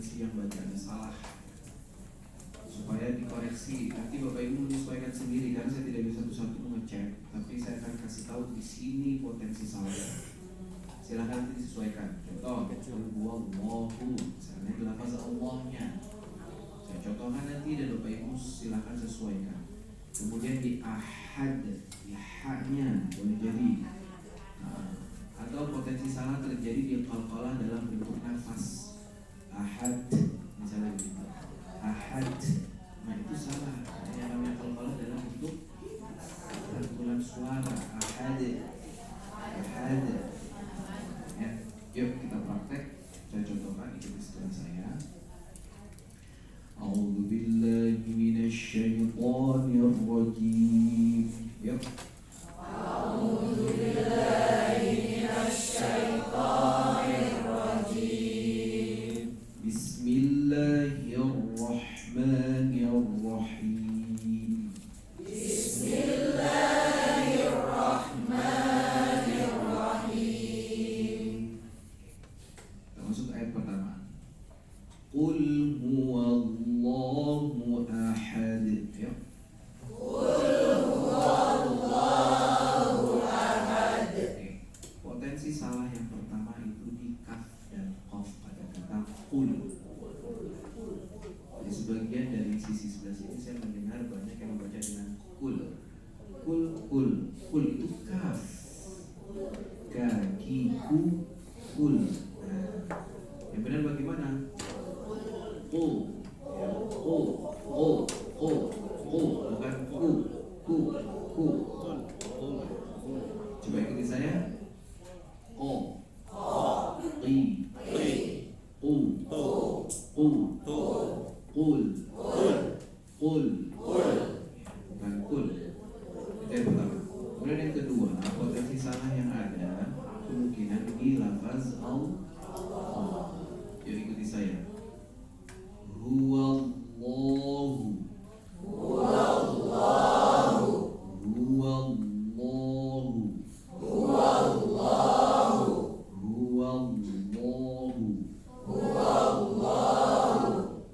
potensi yang bacaannya salah, supaya dikoreksi. Nanti Bapak Ibu menyesuaikan sendiri karena saya tidak bisa satu-satu mengecek, tapi saya akan kasih tahu di sini potensi salah. Silahkan nanti disesuaikan. Contoh, Allahu, misalnya di lafaz Allahnya. Saya contohkan nanti dan Bapak Ibu silahkan sesuaikan. Kemudian di ahad, di haknya boleh jadi. Atau potensi salah terjadi di qalqalah dalam bentuk nafas. Ahad, misalnya begitu. Ahad, nah itu salah. Yang namanya qalqalah dalam bentuk rangkulan suara. Ahad, ahad. Ya, yuk kita praktek. Saya contohkan, ikuti setelah saya. A'udzu billahi minasyaitonir rajim. Yuk. A'udzu billahi minasyaitonir rajim. Bismillahirrahmanirrahim. Bismillahirrahmanirrahim. Kita masuk ayat pertama. Qul huwallahu ahad. Ya. Qul huwallahu ahad. Potensi salah yang pertama itu di kaf dan qaf pada kata qul. Di sebagian dari sisi sebelah sini saya mendengar banyak yang membaca dengan kul. Kul itu kaf. Kaki ku kul. Yang benar bagaimana? Bukan ku. Coba ikuti saya. Bukan kul. Itu yang pertama. Kemudian yang kedua, potensi salah yang ada kemungkinan di lafaz Allah. Yuk ikuti saya. Huwallahu.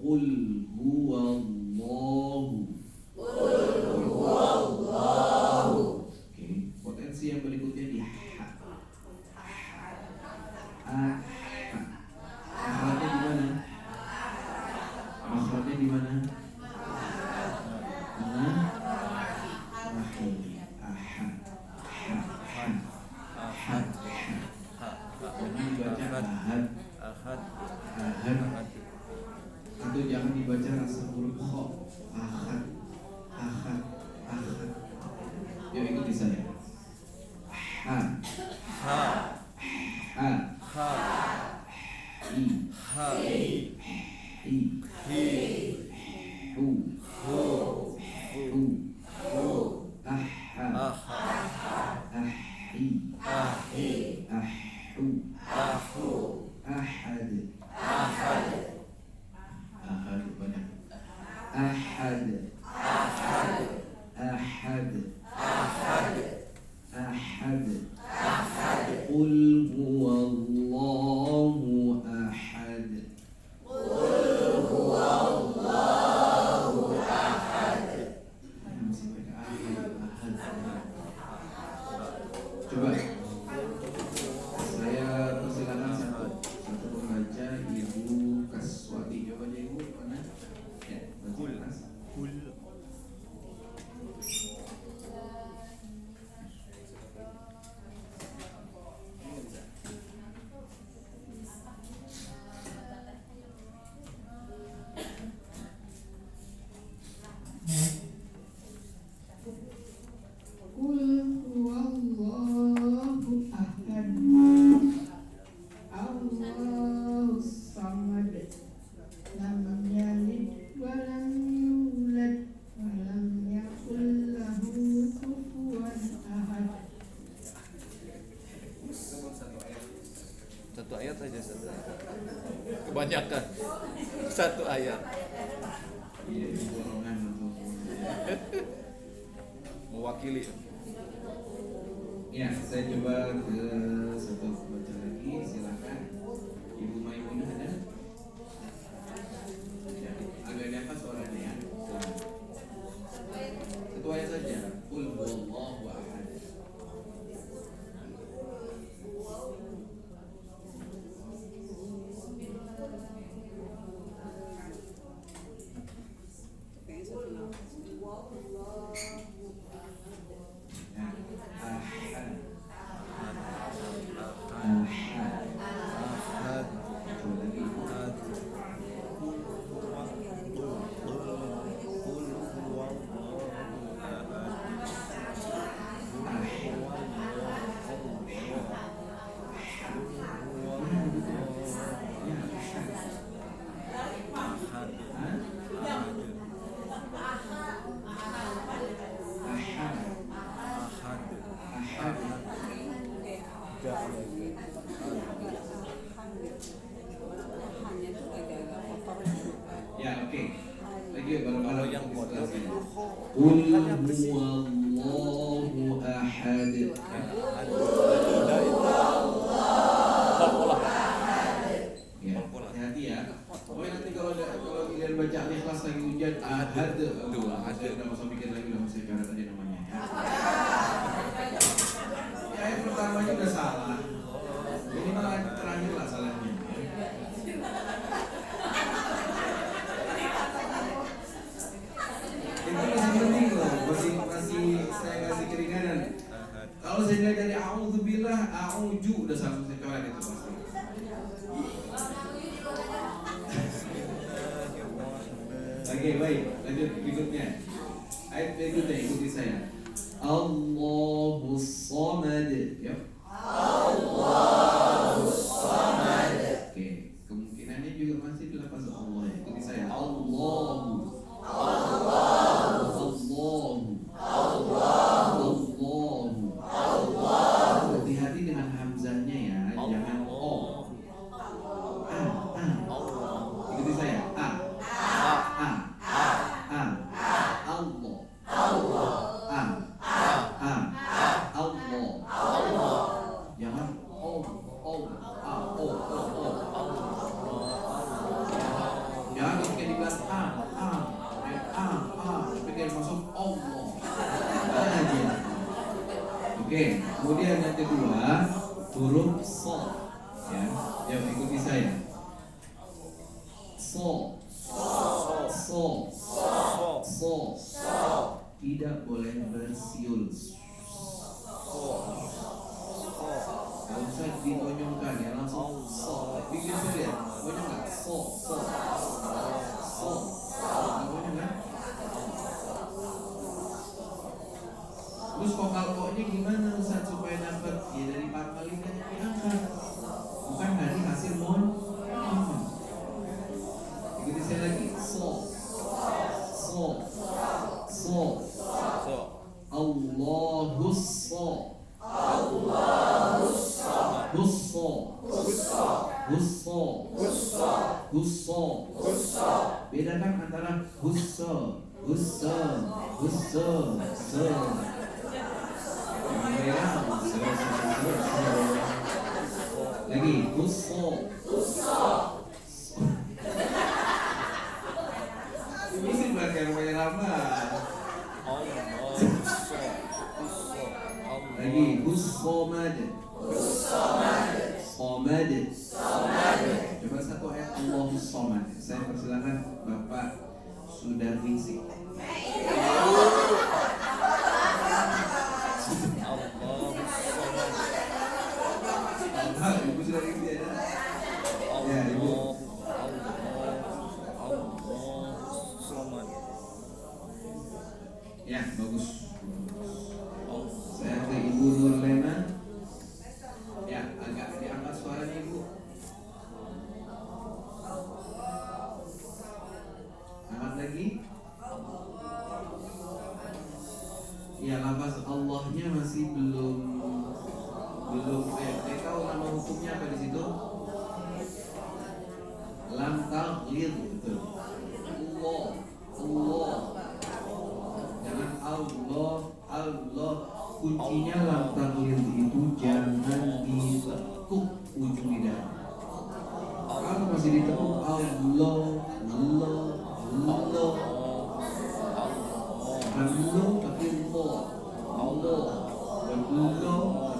Qul huwallahu. Oke, potensi yang berikutnya di ha. Makhrajnya di mana? Atau jangan dibaca rasa huruf kha. Ahad. Yuk ikuti saya. Qul huwallahu ahad. Coba saya persilakan satu pembaca, Ibu Kaswati. Coba aja Ibu, mana? Ya, baca keras. Satu ayat saja, kebanyakan satu ayat. Iya, golongan Mewakili. Ya, saya coba ke satu baca lagi, silakan. Ibu Maimunah ada? Qul huwallahu ahad. Ya, hati-hati ya. Pokoknya nanti kalau kalian baca Al-Ikhlas lagi ujian ahad, saya udah usah pikir lagi, udah saya coret aja namanya ya. Ya, yang pertamanya udah salah. Ini malah yang terakhir lah salahnya. Itu masih penting loh, masih saya kasih keringanan. Kalau saya lihat dari a'udzubillah, a'udzu udah sama saya coret itu pasti. Oke, baik, lanjut berikutnya. Ayat berikutnya ikuti saya. Allahus Samad. Ya. Allahus Samad. Oke, kemungkinannya juga masih di lafaz Allah. Ikuti saya. Allahu. Hati-hati dengan hamzahnya ya, jangan o. Ikuti saya. Oke, kemudian yang kedua huruf so, ya, yang ikuti saya. So, tidak boleh bersiul. Kalau bisa dikonyongkan ya langsung so, bikin sulit, konyong nggak? So, konyong kan? Terus vokal-vokalnya gimana Ustaz supaya dapat ya dari pangkalnya diangkat, bukan dari hasil mon. Ikuti saya lagi. So. Allahus so. Husso. Bedakan antara husso. Lagi husso. Ini sih bukan kayak rumahnya Rama. Lagi Somad. Coba satu ayat Allahus Somad. Saya persilakan Bapak Sudarningsih. Ibu Sudarningsih ada? Ya, Ibu. Ya, bagus. Saya ke Ibu Nurlena. Ya, agak diangkat suaranya Ibu. Angkat lagi. Ya, lafaz Allahnya masih belum. Tahu nama hukumnya apa di situ? Lam taghlid, betul. Allah. Jangan Allah. Kuncinya lam taghlid itu jangan ditekuk ujung lidah. Kalau masih ditekuk Allah. Allah tapi Allah. Tapi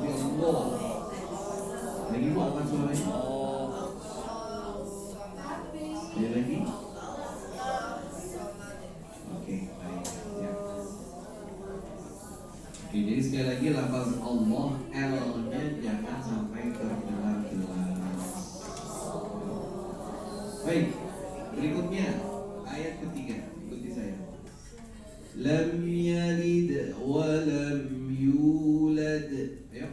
Allah. Lagi Bu apa suaranya? Ada lagi? Oke, baik ya. Oke, jadi sekali lagi lafaz Allah L-nya jangan sampai terbelah-belah. Baik, berikutnya ayat ketiga, ikuti saya. Lam yalid wa lam yulad. Ayo.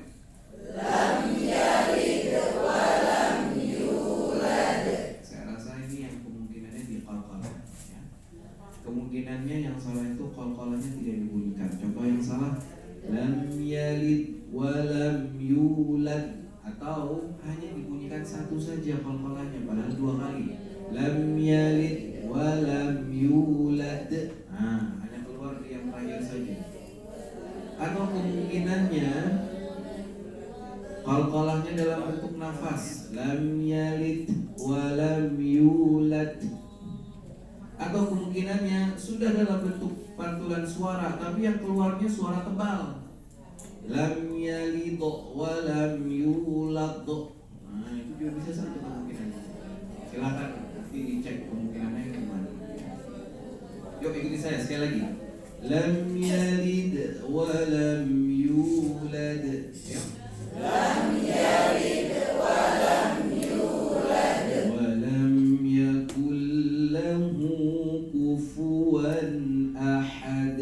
Lam yalid wa lam yulad. Saya rasa ini yang kemungkinannya diqalqalah ya. Kemungkinannya yang salah itu qalqalahnya tidak dibunyikan. Contoh yang salah lam yalid wa lam yulad, atau hanya dibunyikan satu saja qalqalahnya padahal dua kali. Lam yalid wa lam yulad. Hanya keluar yang nafas. Lam yalid wa lam yulad. Atau kemungkinannya sudah dalam bentuk pantulan suara, tapi yang keluarnya suara tebal. Lam yalid wa lam yulad. Nah, itu juga bisa satu kemungkinannya. Silakan nanti dicek kemungkinannya yang gimana. Yuk ikuti saya sekali lagi. Lam yalid wa lam yulad. Ya. Lam yalid wa lam yulad wa lam yakul lahu kufuwan ahad.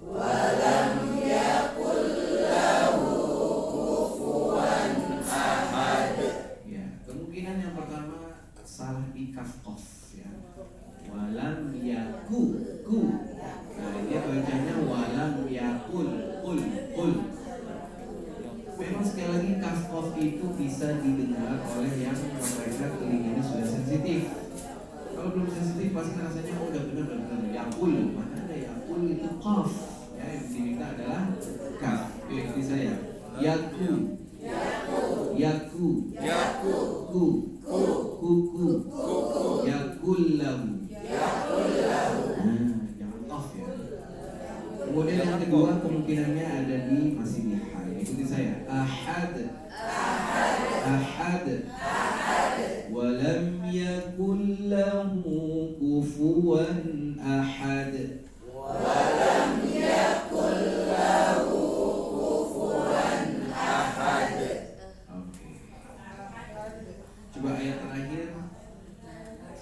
Wa lam yakul lahu kufuwan ahad. Ya, kemungkinan yang pertama salah di kaf qaf ya. Walam yaku ku. Nah, dia bacanya walam yakul kul. Memang sekali lagi kaf qaf itu bisa didengar oleh yang mereka telinganya sudah sensitif. Kalau belum sensitif pasti rasanya oh udah benar. Yakul, mana ada yakul itu qaf. Ya, yang diminta adalah kaf. Ini saya. Yaku. Ku. Yakullahu. Nah, jangan qaf ya. Kemudian yang kedua kemungkinannya ada masih di ha. Ikuti saya. Ahad. Walam yakul lahu kufuwan ahad. Oke. Coba ayat terakhir.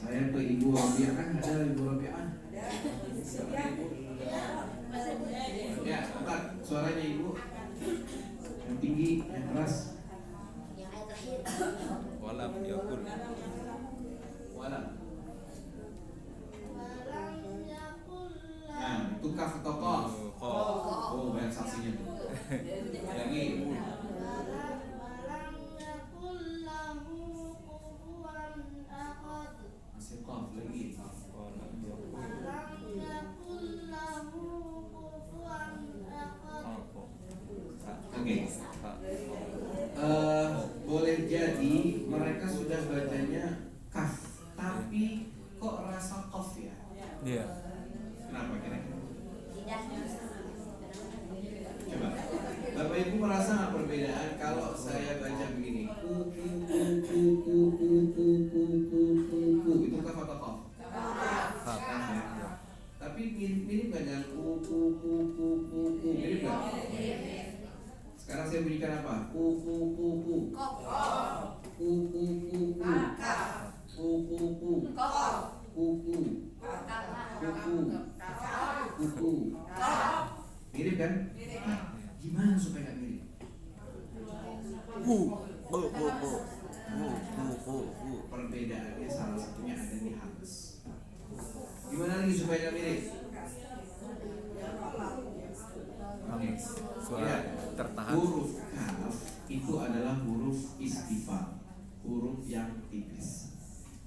Saya ke Ibu Rabi'ah, kan ada Ibu Rabi'ah. Ya, angkat suaranya Ibu. Yang tinggi, yang keras. Walam yakul. Walam. Nah, itu kaf atau qaf? Oh, banyak saksinya tuh. Lagi. Masih qaf lagi. Oke. Boleh jadi mereka sudah bacanya kaf, tapi kok rasa qaf ya? Iya. Kenapa kira-kira? Coba, Bapak Ibu merasa nggak perbedaan kalau saya baca begini? Ku itu kaf atau qaf? Kaf ya. Tapi mirip nggak dengan ku mirip nggak? Sekarang saya berikan apa? Ku. Mirip kan? Nah, gimana supaya nggak mirip? Perbedaannya salah satunya ada di halus. Gimana lagi supaya nggak mirip? Suara tertahan. Huruf kaf itu adalah huruf istifham, huruf yang tipis.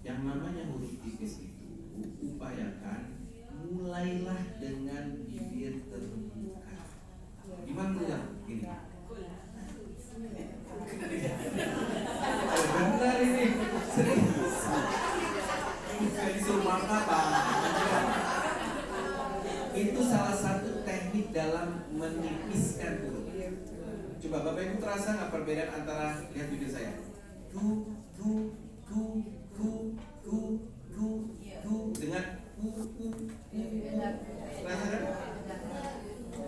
Yang namanya huruf tipis itu upayakan mulailah dengan bibir terbuka. Gimana mulai? Gini. Benar ini. Serius. Jadi suruh apa? Itu salah satu teknik dalam menipiskan huruf. Coba Bapak Ibu terasa nggak perbedaan antara lihat video saya? Ku dengan ku. Terasa kan?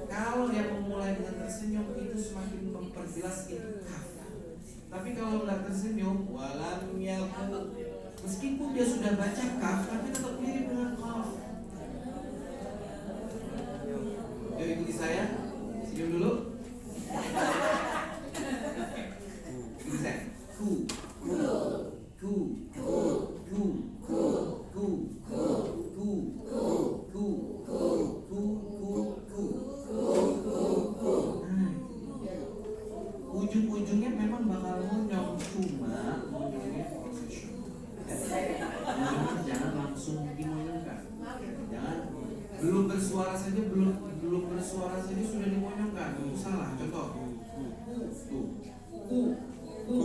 Kalau yang memulai dengan tersenyum itu semakin memperjelas itu kaf. Tapi kalau nggak tersenyum, walam yaku, meskipun dia sudah baca kaf, tapi tetap mirip dengan kaf. Yuk ikuti saya, senyum dulu. Ikuti saya. Ku. Ujung-ujungnya memang bakal monyong, cuma monyongnya profesional. Jangan langsung dimonyongkan. Jangan belum bersuara saja sudah dimonyongkan. Itu salah. Contoh. Ku.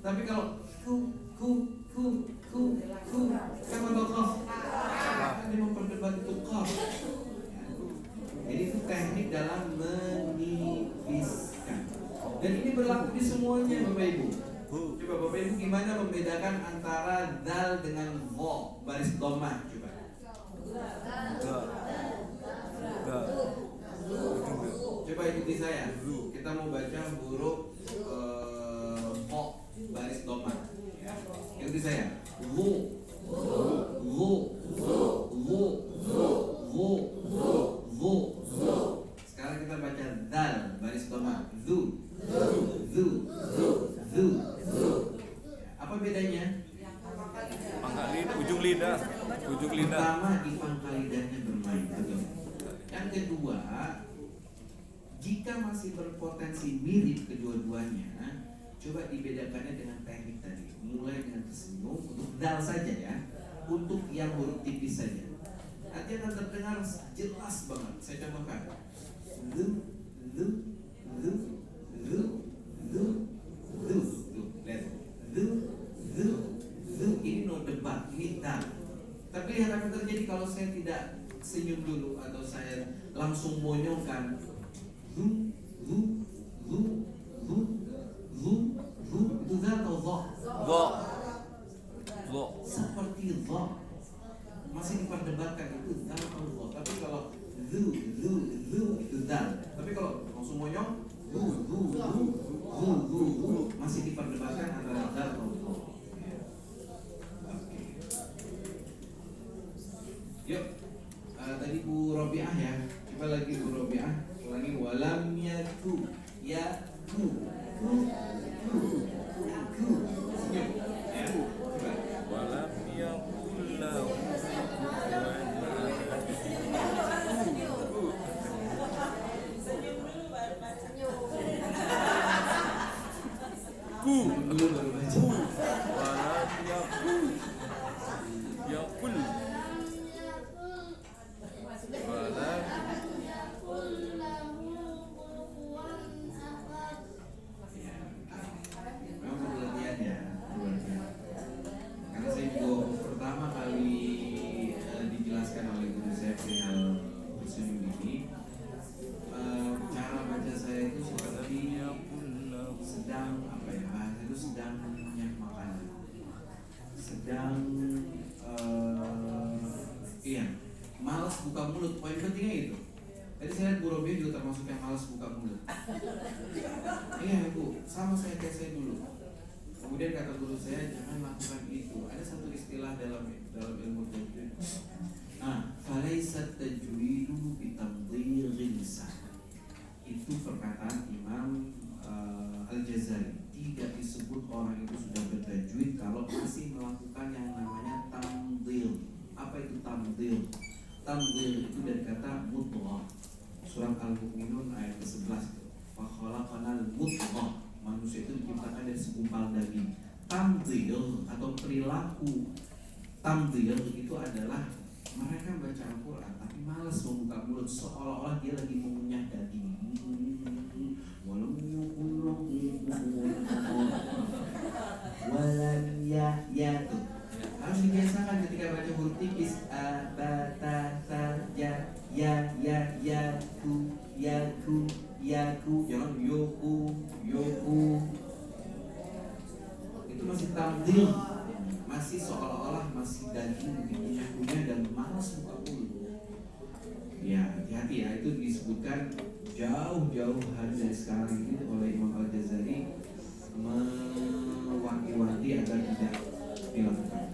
Tapi kalau kan atau kof, kan dia memperdebat itu kof. Jadi itu teknik dalam menipiskan. Dan ini berlaku di semuanya Bapak Ibu. Coba Bapak Ibu gimana membedakan antara dal dengan vo baris domah coba. Coba ikuti saya. Kita mau baca huruf vo baris domah. Ikuti saya. Vo. Sekarang kita baca dal baris domah. Zu. Apa bedanya? Pangkal ujung lidah. Pertama di pangkal lidahnya bermain, betul. Yang kedua, jika masih berpotensi mirip kedua-duanya, coba dibedakannya dengan teknik tadi. Mulai dengan tersenyum untuk dal saja ya, untuk yang huruf tipis saja. Nanti akan terdengar jelas banget. Saya contohkan. Ini no debat, ini dal. Tapi yang akan terjadi kalau saya tidak senyum dulu atau saya langsung monyongkan itu dal atau vo? Seperti vo. Masih diperdebatkan itu dal atau vo. Tapi kalau itu dal. Tapi kalau langsung monyong masih diperdebatkan antara dal atau vo. Yuk, tadi Bu Robiah ya. Coba lagi Bu Robiah. Ulangi walam yaku senyum ya. Coba Walam yakul lahu dulu baru baca. walam yakul walam Memang perlu latihan ya, karena saya juga pertama kali dijelaskan oleh guru saya perihal tersenyum ini. Cara baca saya itu seperti sedang apa ya, bahasa itu sedang mengunyah makanan, sedang malas buka mulut. Poin pentingnya itu. Tadi saya lihat Bu Robi juga termasuk yang malas buka mulut. Iya Bu, sama saya kayak saya dulu. Kemudian kata guru saya jangan lakukan itu. Ada satu istilah dalam ilmu tajwid. Falaisat tajwidu bitamdhil lisan. Itu perkataan Imam Al-Jazari. Tidak disebut orang itu sudah bertajwid kalau masih melakukan yang namanya tamdhil. Apa itu tamdhil? Tamdhil itu dari kata mudghah. Surat Al-Mu'minun ayat ke-11 itu. Wa khalaqanal mudghah. Manusia itu diciptakan dari segumpal daging. Tamdhil atau perilaku tamdhil itu adalah mereka baca Al-Quran tapi malas membuka mulut, seolah-olah dia lagi mengunyah daging. Walam ya tuh harus dibiasakan ketika baca huruf tipis. A, ba, ta, ya, ku, jangan yoku. Itu masih tamdil, masih seolah-olah masih daging dikunyah-kunyah dan malas buka mulut. Ya, hati-hati ya, itu disebutkan jauh-jauh hari dari sekarang ini oleh Imam Al-Jazari, mewanti-wanti agar tidak dilakukan.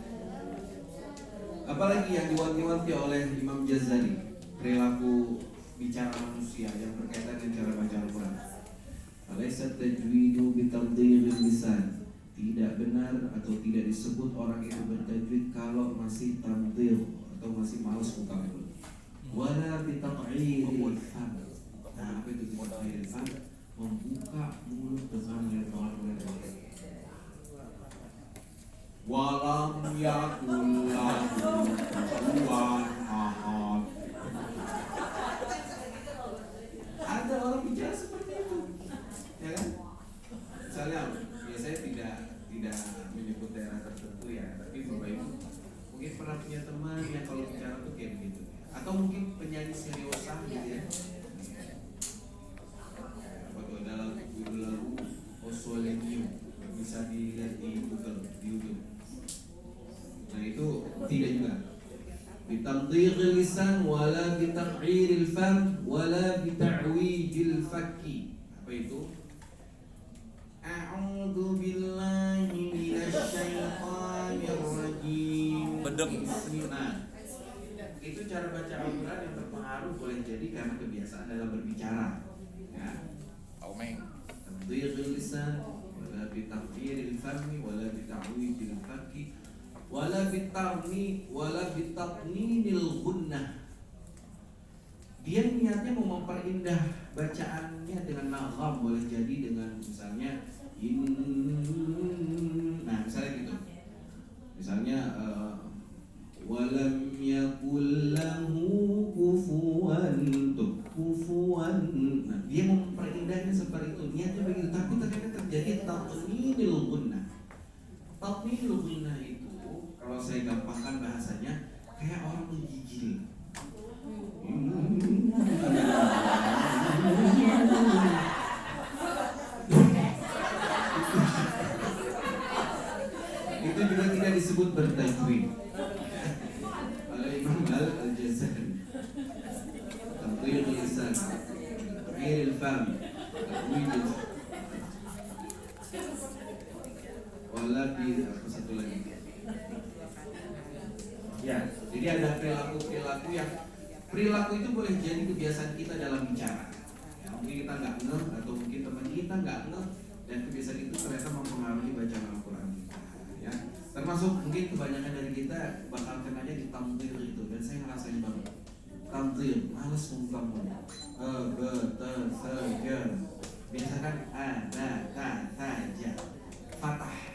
Apalagi yang diwanti-wanti oleh Imam Jazari, perilaku bicara manusia yang berkaitan dengan cara baca Al-Quran. Alaisa tajwidu bitamdhil lisan. Tidak benar atau tidak disebut orang itu bertajwid kalau masih tamdhil atau masih malas buka mulut. Wala bitaq'iril fam. Apa itu bitaq'iril fam? Membuka mulut dengan lebar-lebar. Walam yakul lahu kufuwan ahad. Ada orang bicara seperti itu, ya kan? Misalnya, biasanya tidak kaki. Apa itu? A'udzu billahi minasyaitonir rajim. Bedek. Nah, itu cara baca Al-Quran yang terpengaruh boleh jadi karena kebiasaan dalam berbicara. Ya. Aumeng. Tadhiyul lisan, wala bitaqdiril fami, wala bita'wijil fakki, wala bitatninil gunnah. Dia niatnya mau memperindah bacaannya dengan nagham, boleh jadi dengan misalnya nah misalnya gitu. Misalnya walam yakul lahu kufuwan. Nah, dia mau memperindahnya seperti itu. Niatnya begitu, tapi ternyata terjadi tatninil gunnah. Tatninil gunnah itu kalau saya gampangkan bahasanya kayak orang menggigil. Itu juga tidak disebut bertajwid. Oleh Imam Al-Jazari. Tamthil lisan, taghyir al-fam, tajwid. Wala bi apa satu lagi. Ya, jadi ada perilaku yang perilaku itu boleh jadi kebiasaan kita dalam bicara. Ya, mungkin kita nggak ngeh atau mungkin teman kita nggak ngeh dan kebiasaan itu ternyata mempengaruhi bacaan Al-Quran kita. Ya, termasuk mungkin kebanyakan dari kita bakal kenanya di tamthil itu dan saya ngerasain banget. Tamthil, males ngumpulnya. Saja. Biasa kan ada, saja.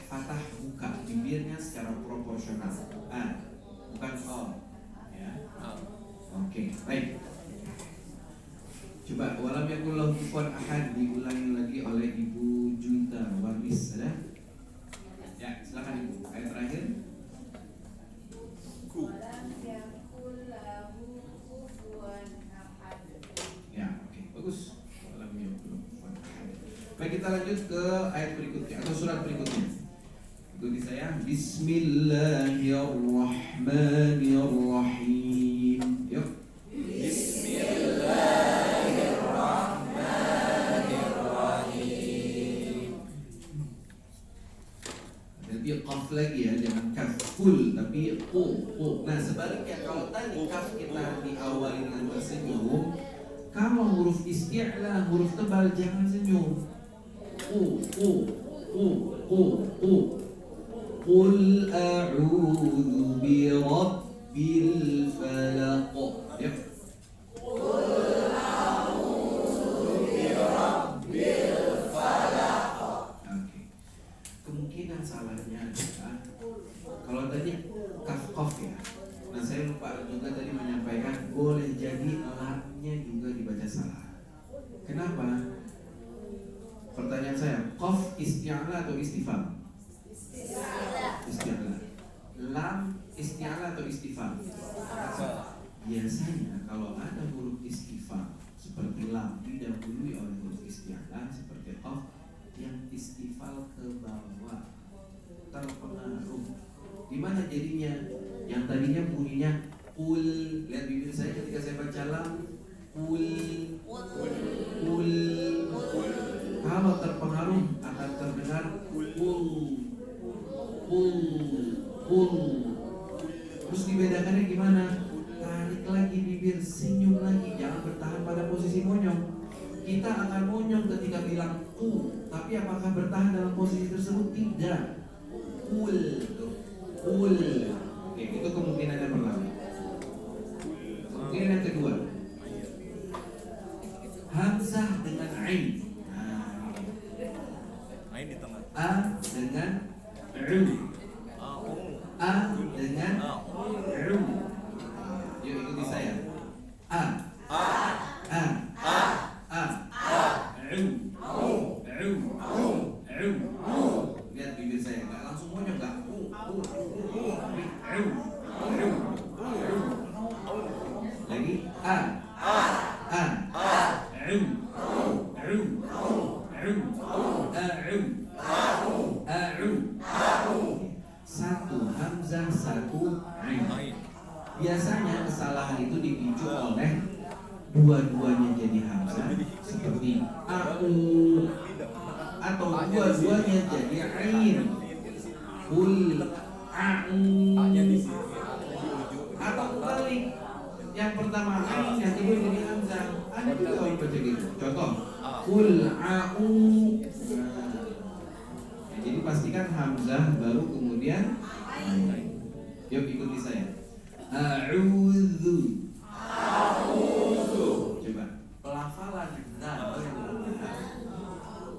Fatah buka bibirnya secara proporsional. Bukan ya. Oke, baik. Coba walam yakul lahu kufuwan ahad diulangi lagi oleh Ibu Junta Warmis, ada? Ya, silakan Ibu. Ayat terakhir. Walam yakul lahu kufuwan ahad. Ya, oke, bagus. Walam yakul lahu kufuwan ahad. Baik, kita lanjut ke ayat berikutnya atau surat berikutnya. Ikuti saya. Bismillahirrahmanirrahim. Yuk. Bismillahirrahmanirrahim. Jadi qaf lagi ya, jangan kaf full tapi qu. Nah, sebaliknya kalau tadi kaf kita diawali dengan tersenyum, kalau huruf isti'la, huruf tebal jangan senyum. Qu. Qul a'udzu birabbil falaq. Ya. Qul a'udzu birabbil falaq. Oke. Kemungkinan salahnya adalah kalau tadi kaf ya. Nah, saya lupa juga tadi menyampaikan boleh jadi lamnya juga dibaca salah. Kenapa? Pertanyaan saya, qaf isti'ala atau istifham? Isti'ala. Lam isti'ala atau istifham? Biasanya kalau ada huruf istifham seperti lam didahului oleh huruf isti'ala seperti qaf, yang istifal ke bawah terpengaruh. Gimana jadinya? Yang tadinya bunyinya qul, lihat bibir saya ketika saya baca lam, qul. Kalau terpengaruh akan terdengar Terus dibedakannya gimana? Tarik lagi bibir, senyum lagi, jangan bertahan pada posisi monyong. Kita akan monyong ketika bilang tapi apakah bertahan dalam posisi tersebut? Tidak. Qul. Oke, itu kemungkinan yang pertama. Kemungkinan yang kedua, hamzah dengan ain. Ain di tengah. A dengan A dengan Yuk ikuti saya. A. Lihat bibir saya, nggak langsung monyong, nggak. Lagi A. Satu hamzah, satu ain. Biasanya kesalahan itu dipicu oleh dua-duanya jadi hamzah, seperti a atau dua-duanya jadi ain. Qul A-nya di sini, atau kebalik, yang pertama ain, yang kedua jadi hamzah. Ada juga orang baca gitu. Contoh, qul a'u. Nah, jadi pastikan hamzah baru kemudian ain. Yuk ikuti saya. A'udzu. Coba pelafalan benar yang benar.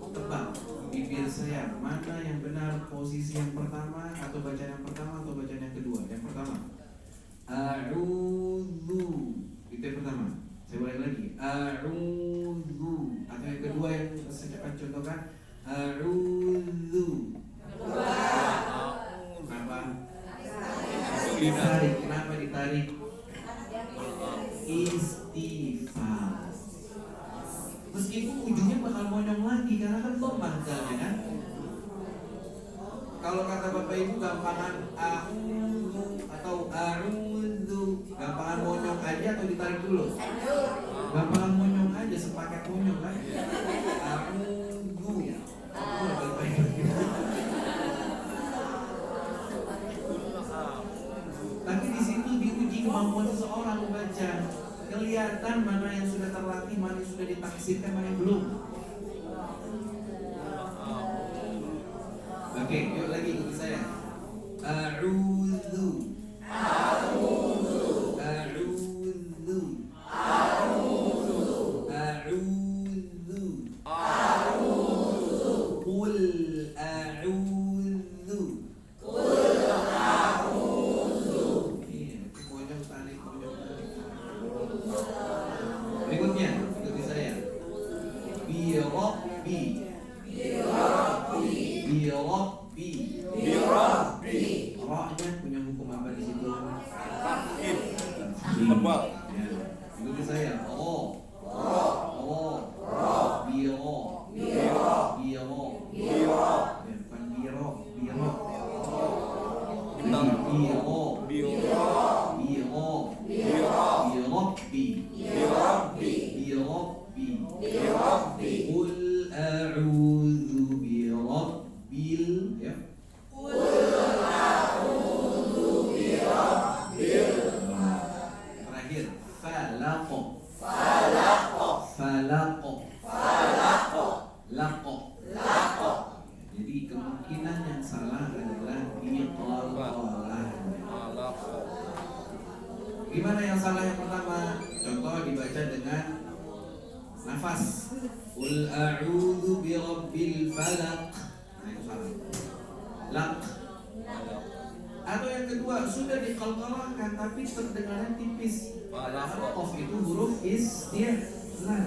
Tebak bibir saya mana yang benar, posisi yang pertama atau bacaan yang pertama atau bacaan yang kedua? Yang pertama. A'udzu. Itu yang pertama. Saya ulangi lagi. A'udzu. Atau yang kedua yang saya akan contohkan. A'udzu. Kenapa? Ditarik. Kenapa ditarik? Istighfar. Meskipun ujungnya bakal monyong lagi karena kan dhammah kan. Kalau kata Bapak Ibu gampangan a'udzu atau a'udzu, gampangan monyong aja atau ditarik dulu? Gampangan monyong aja, sepaket monyong kan. A'udzu. Tapi di situ diuji kemampuan seseorang membaca. Kelihatan mana yang sudah terlatih, mana yang sudah ditaksirkan, mana yang belum. Oke, yuk lagi ikuti saya. A'udzu. A'udzu. A'udzu. A'udzu. A'udzu. A'udzu. Qul a'udzu. Qul a'udzu. Iya, monyong tarik. Berikutnya, ikuti saya. Bi Rabbi. Ra-nya punya hukum apa di situ? tebal. Ya. Ikuti saya. Biro. Ya, bukan biro. Qul a'udzu birabbil, ya. Terakhir, falaq. Jadi kemungkinan yang salah adalah iqalah. Gimana yang salah yang pertama? Contoh dibaca dengan nafas. Qul a'udzu birabbil falaq. Nah, itu salah. Laq. Atau yang kedua sudah diqalqalahkan tapi terdengarnya tipis. Padahal qaf itu huruf isti'la.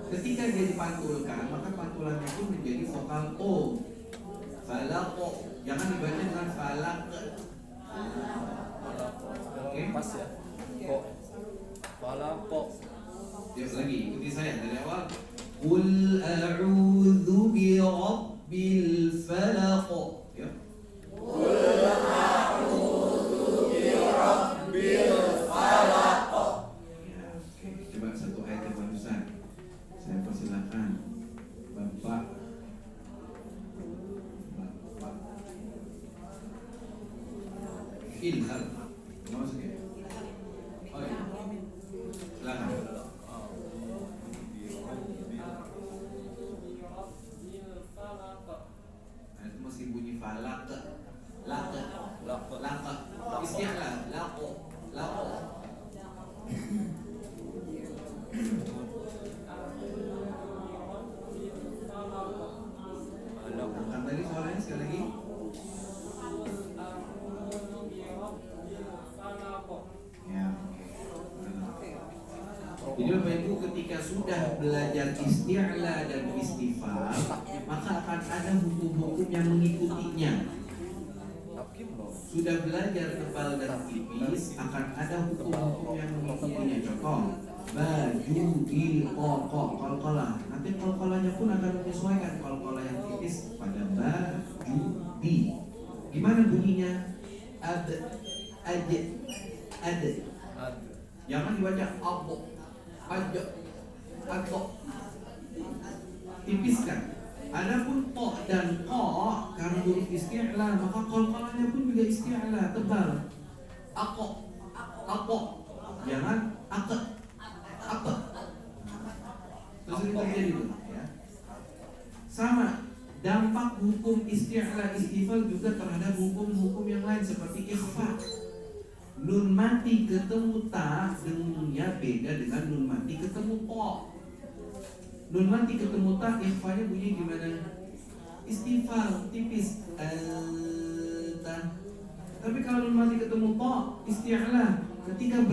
Ketika dia dipantulkan, maka pantulannya pun menjadi vokal o. Falaq. Jangan dibaca dengan falaq. Oke, Pas ya. Kok. Kok. Yuk lagi, ikuti saya dari awal. Qul a'udzu birabbil falaq. Ya. Ya, oke. Coba satu ayat yang barusan. Saya persilakan Bapak Ilham. Mau masuk ya? Oh iya. Silakan. Nah, itu masih bunyi falak. Laq. Istilah laq. Angkat lagi suaranya sekali lagi. Ya, oke. Jadi Bapak Ibu ketika sudah belajar isti'la dan istifal, maka akan ada hukum-hukum yang mengikutinya. Sudah belajar tebal dan tipis, akan ada hukum-hukum yang mengikutinya. Contoh, baju bil qalqalah. Nanti qalqalahnya pun akan menyesuaikan qalqalah yang tipis pada baju bi. Gimana bunyinya? Ad. Jangan dibaca abo. Ajo. tipiskan. Adapun po dan ko karena huruf isti'la, maka qalqalahnya pun juga isti'la, tebal. Ako, ako, jangan aket, aket. Terus ini terjadi tuh, ya. Sama dampak hukum isti'la istifal juga terhadap hukum-hukum yang lain seperti ikhfa. Nun mati ketemu ta dengunnya beda dengan nun mati ketemu po. Nun mati ketemu ta ikhfanya bunyi gimana? Istifal tipis. Ta. Tapi kalau nun mati ketemu po isti'la ketika